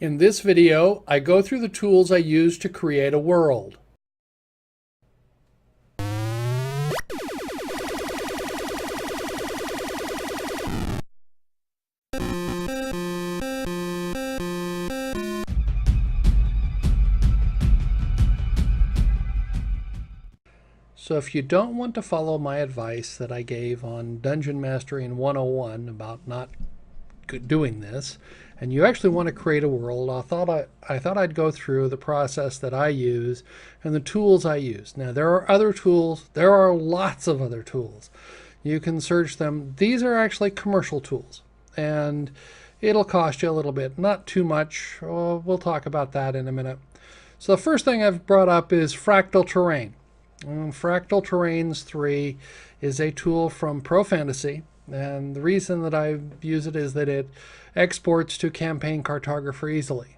In this video, I go through the tools I use to create a world. So if you don't want to follow my advice that I gave on Dungeon Mastering 101 about not doing this, and you actually want to create a world, I thought I'd go through the process that I use and the tools I use. Now there are other tools. There are lots of other tools. You can search them. These are actually commercial tools, and it'll cost you a little bit, not too much. We'll talk about that in a minute. So the first thing I've brought up is Fractal Terrain. Fractal Terrains 3 is a tool from ProFantasy, and the reason that I use it is that it exports to Campaign Cartographer easily.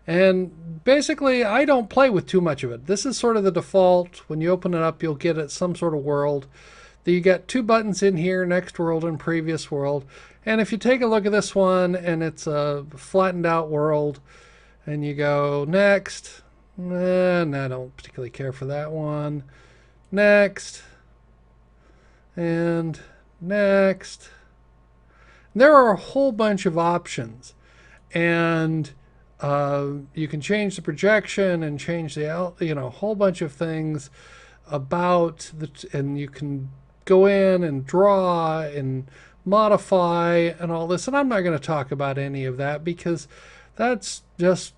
And basically, I don't play with too much of it. This is sort of the default. When you open it up, you'll get it some sort of world. You get two buttons in here, Next World and Previous World. And if you take a look at this one, and it's a flattened out world, and you go Next, and I don't particularly care for that one. Next. And next. There are a whole bunch of options. And you can change the projection and change the, a whole bunch of things about and you can go in and draw and modify and all this. And I'm not going to talk about any of that because that's just,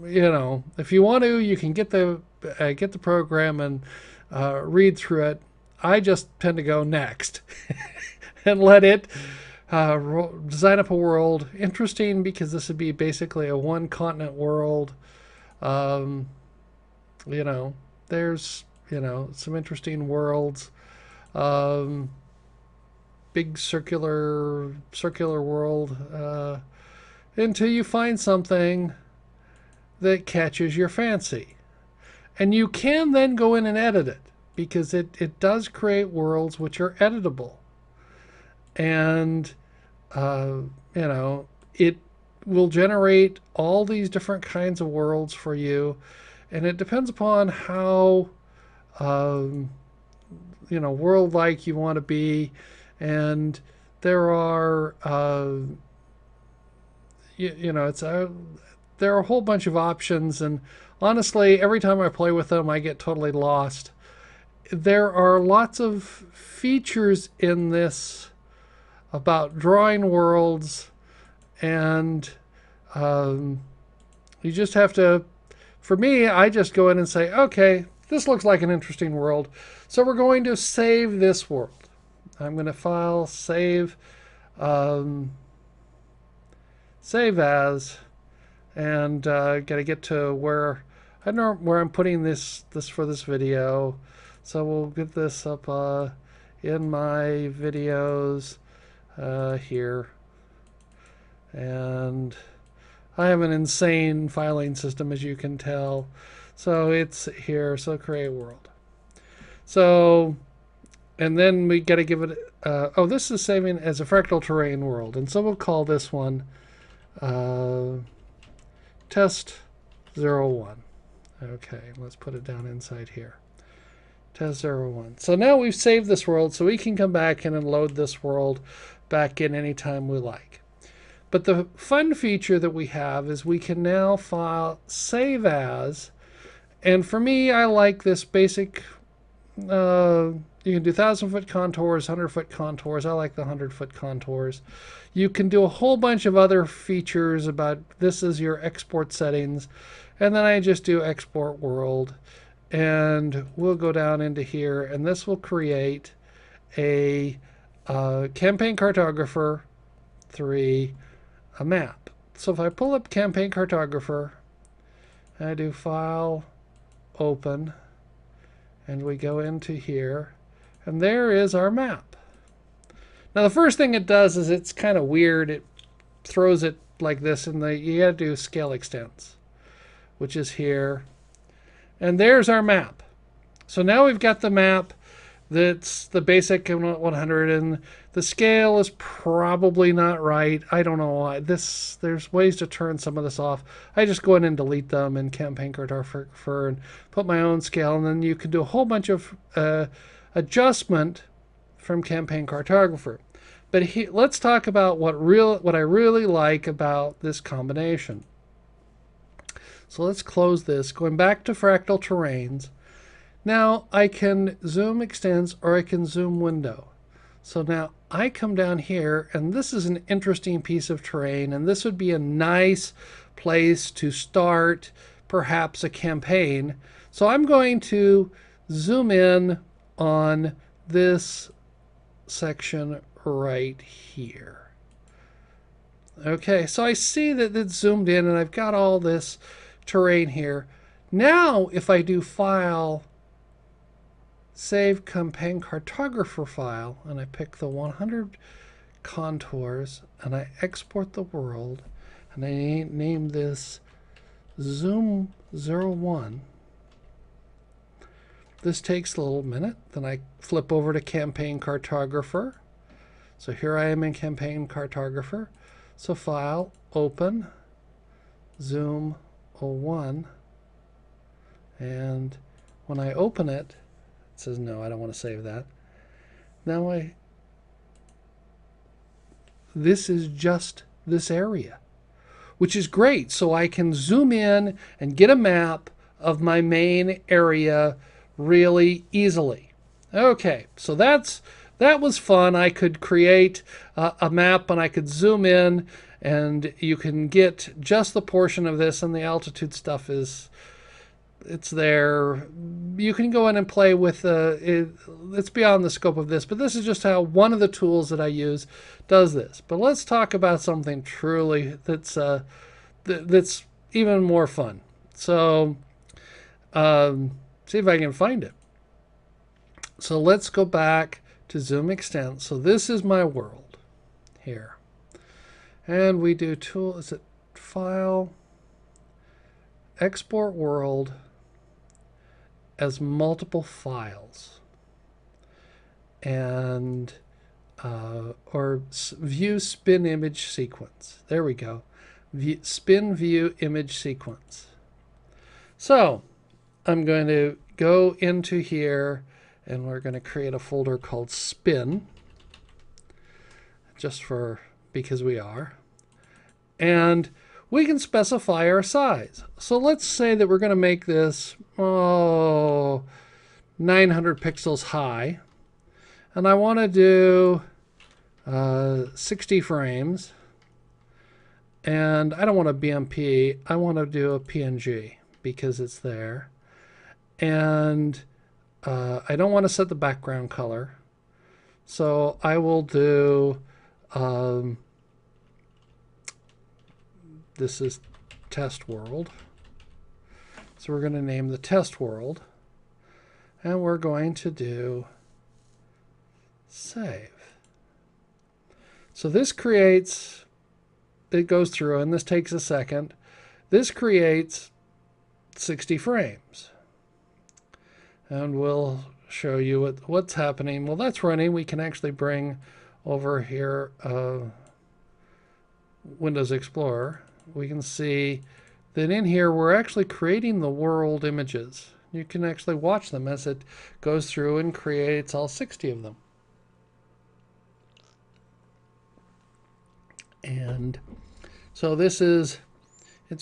if you want to, you can get the program and read through it. I just tend to go next and let it design up a world. Interesting because this would be basically a one continent world. There's some interesting worlds. Big circular world until you find something that catches your fancy. And you can then go in and edit it because it does create worlds which are editable. And, it will generate all these different kinds of worlds for you. And it depends upon how, world-like you want to be. And there are, there are a whole bunch of options, and honestly, every time I play with them, I get totally lost. There are lots of features in this about drawing worlds, and you just have to, for me, I just go in and say, okay, this looks like an interesting world, so we're going to save this world. I'm going to file, save as, and got to get to where I don't know where I'm putting this for this video. So we'll get this up in my videos here. And I have an insane filing system, as you can tell. So it's here. So create world. So, and then we got to give it. This is saving as a fractal terrain world, and so we'll call this one Test 01. Okay, let's put it down inside here. Test 01. So now we've saved this world, so we can come back in and load this world back in anytime we like. But the fun feature that we have is we can now file save as, and for me, I like this basic. You can do 1,000-foot contours, 100-foot contours. I like the 100-foot contours. You can do a whole bunch of other features about this is your export settings. And then I just do export world. And we'll go down into here. And this will create a Campaign Cartographer 3 a map. So if I pull up Campaign Cartographer, I do File, Open, and we go into here. And there is our map. Now the first thing it does is it's kind of weird. It throws it like this, and you got to do scale extents, which is here. And there's our map. So now we've got the map. That's the basic 100, and the scale is probably not right. I don't know why. There's ways to turn some of this off. I just go in and delete them in Campaign Cartographer and put my own scale, and then you can do a whole bunch of adjustment from Campaign Cartographer. But let's talk about what I really like about this combination. So let's close this. Going back to fractal terrains. Now I can zoom extends or I can zoom window. So now I come down here, and this is an interesting piece of terrain, and this would be a nice place to start perhaps a campaign. So I'm going to zoom in on this section right here. Okay, so I see that it's zoomed in and I've got all this terrain here. Now if I do File, Save Campaign Cartographer file, and I pick the 100 contours, and I export the world, and I name this Zoom 01. This takes a little minute. Then I flip over to Campaign Cartographer. So here I am in Campaign Cartographer. So File, Open, Zoom 01, and when I open it, it says no, I don't want to save that. Now this is just this area, which is great. So I can zoom in and get a map of my main area really easily. Okay, so that was fun. I could create a map and I could zoom in, and you can get just the portion of this, and the altitude stuff it's there. You can go in and play with it's beyond the scope of this, but this is just how one of the tools that I use does this. But let's talk about something truly that's even more fun. So see if I can find it. So let's go back to Zoom Extend. So this is my world here, and we do tool. Is it File, Export World as multiple files, and or View Spin Image Sequence. There we go. Spin View Image Sequence. So I'm going to go into here, and we're going to create a folder called Spin, just because we are. And we can specify our size. So let's say that we're going to make this 900 pixels high, and I want to do 60 frames, and I don't want a BMP, I want to do a PNG because it's there, and I don't want to set the background color, so I will do this is test world. So we're going to name the test world, and we're going to do save. So this creates, it goes through, and this takes a second. This creates 60 frames. And we'll show you what's happening. Well, that's running. We can actually bring over here Windows Explorer. We can see that in here we're actually creating the world images. You can actually watch them as it goes through and creates all 60 of them. And so it's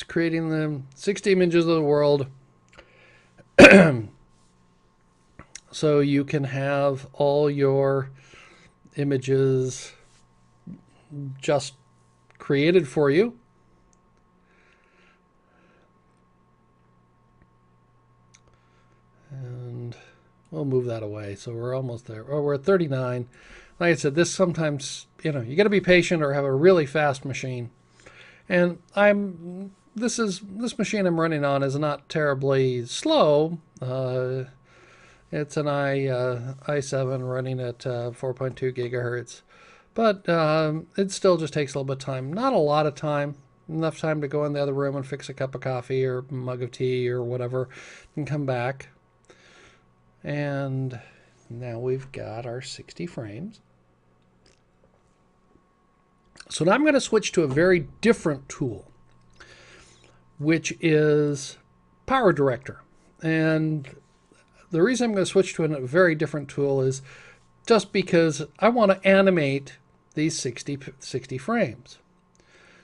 creating the 60 images of the world. So you can have all your images just created for you. And we'll move that away. So we're almost there. Oh, we're at 39. Like I said, this sometimes, you got to be patient or have a really fast machine. And this machine I'm running on is not terribly slow. It's an i7 running at 4.2 gigahertz. But it still just takes a little bit of time. Not a lot of time. Enough time to go in the other room and fix a cup of coffee or mug of tea or whatever and come back. And Now we've got our 60 frames. So now I'm going to switch to a very different tool, which is PowerDirector. And the reason I'm going to switch to a very different tool is just because I want to animate these 60 frames.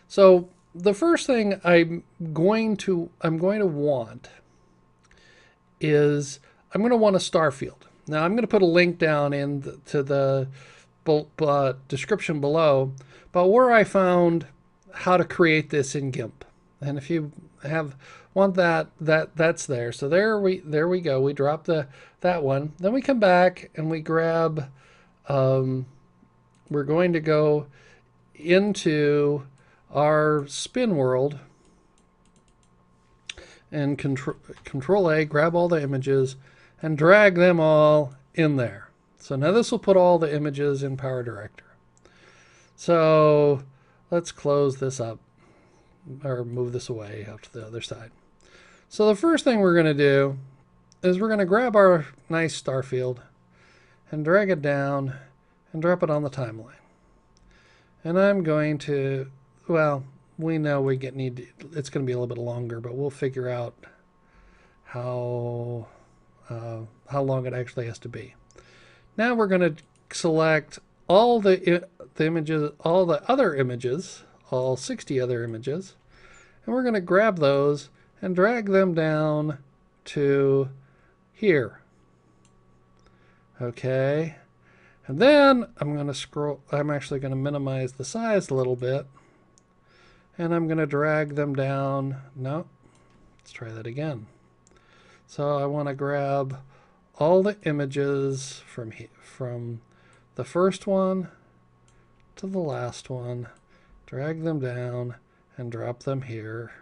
So the first thing I'm going to want is I'm going to want a starfield. Now I'm going to put a link down to the description below about where I found how to create this in GIMP. And if you want that's there. So there we go. We drop that one. Then we come back and we grab. We're going to go into our spin world and control A, grab all the images and drag them all in there. So now this will put all the images in PowerDirector. So let's close this up or move this away out to the other side. So the first thing we're going to do is we're going to grab our nice star field and drag it down and drop it on the timeline. And I'm going to, well, we know it's going to be a little bit longer, but we'll figure out how long it actually has to be. Now we're going to select all the images, all the other images, all 60 other images, and we're going to grab those and drag them down to here. Okay. And then I'm going to scroll, I'm actually going to minimize the size a little bit, and I'm going to drag them down. No, let's try that again. So I want to grab all the images from the first one to the last one, drag them down and drop them here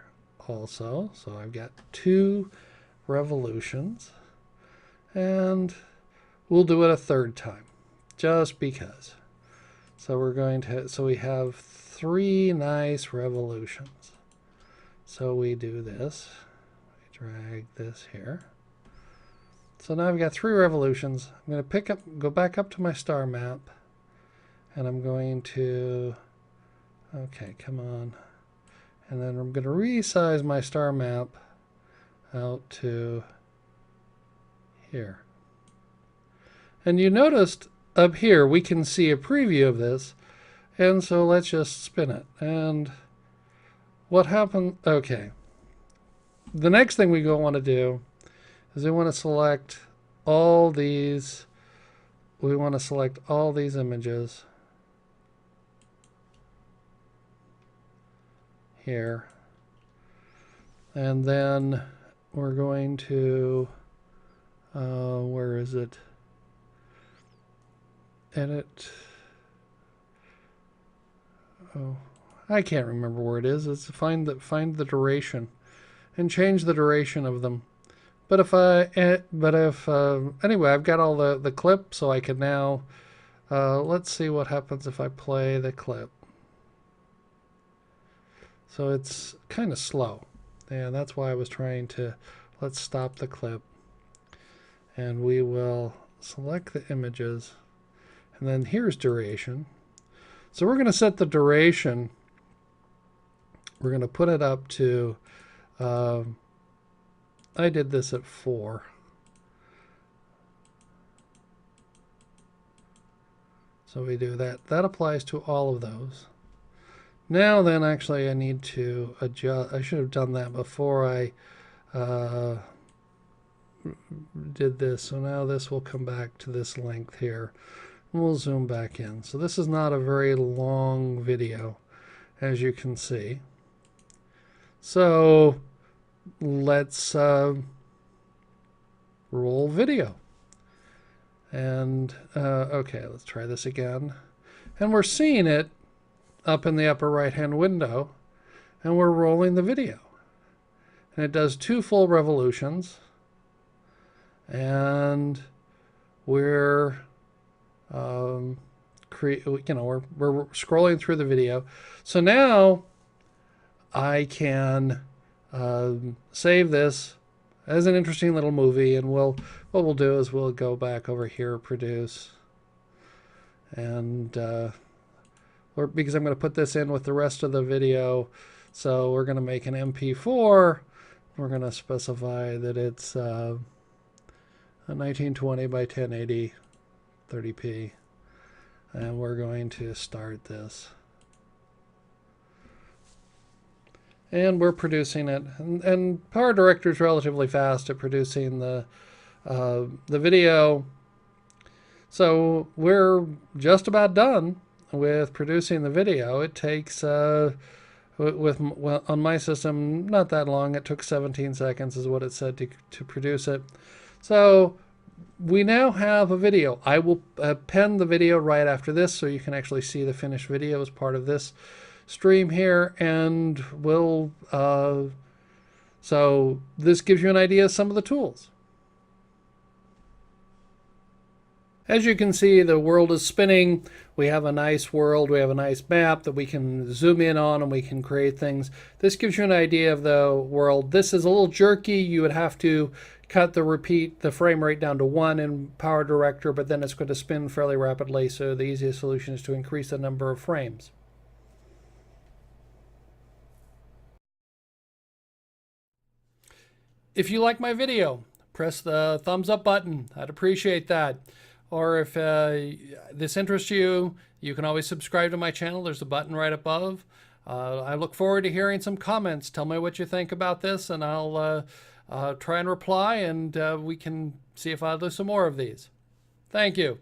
also. So I've got 2 revolutions, and we'll do it a third time just because. So we're going to, so we have 3 nice revolutions. So we do this, we drag this here. So now I've got 3 revolutions. I'm going to go back up to my star map, and I'm going to, okay, come on. And then I'm going to resize my star map out to here. And you noticed up here we can see a preview of this, and so let's just spin it. And what happened? Okay. The next thing we want to do is we want to select all these. We want to select all these images here. And then we're going to, where is it? Edit. Oh, I can't remember where it is. It's find the duration and change the duration of them. But anyway, I've got all the clip, so I can now, let's see what happens if I play the clip. So it's kind of slow, and that's why I was trying to, let's stop the clip, and we will select the images, and then here's duration. So we're going to set the duration, we're going to put it up to, I did this at 4. So we do that. That applies to all of those. Now then, actually, I need to adjust. I should have done that before I did this. So now this will come back to this length here. And we'll zoom back in. So this is not a very long video, as you can see. So let's roll video. And okay, let's try this again. And we're seeing it up in the upper right hand window, and we're rolling the video. And it does 2 full revolutions, and we're we're scrolling through the video. So now I can save this as an interesting little movie. And what we'll do is we'll go back over here, produce, and because I'm going to put this in with the rest of the video, so we're going to make an MP4. We're going to specify that it's a 1920 by 1080 30p, and we're going to start this. And we're producing it, and PowerDirector is relatively fast at producing the video. So we're just about done with producing the video. It takes on my system not that long. It took 17 seconds is what it said to produce it. So we now have a video. I will pen the video right after this so you can actually see the finished video as part of this stream here, and we'll so this gives you an idea of some of the tools. As you can see, the world is spinning. We have a nice world. We have a nice map that we can zoom in on, and we can create things. This gives you an idea of the world. This is a little jerky. You would have to cut the frame rate down to 1 in PowerDirector, but then it's going to spin fairly rapidly. So the easiest solution is to increase the number of frames. If you like my video, press the thumbs up button. I'd appreciate that. Or if this interests you, you can always subscribe to my channel. There's a button right above. I look forward to hearing some comments. Tell me what you think about this, and I'll try and reply, and we can see if I'll do some more of these. Thank you.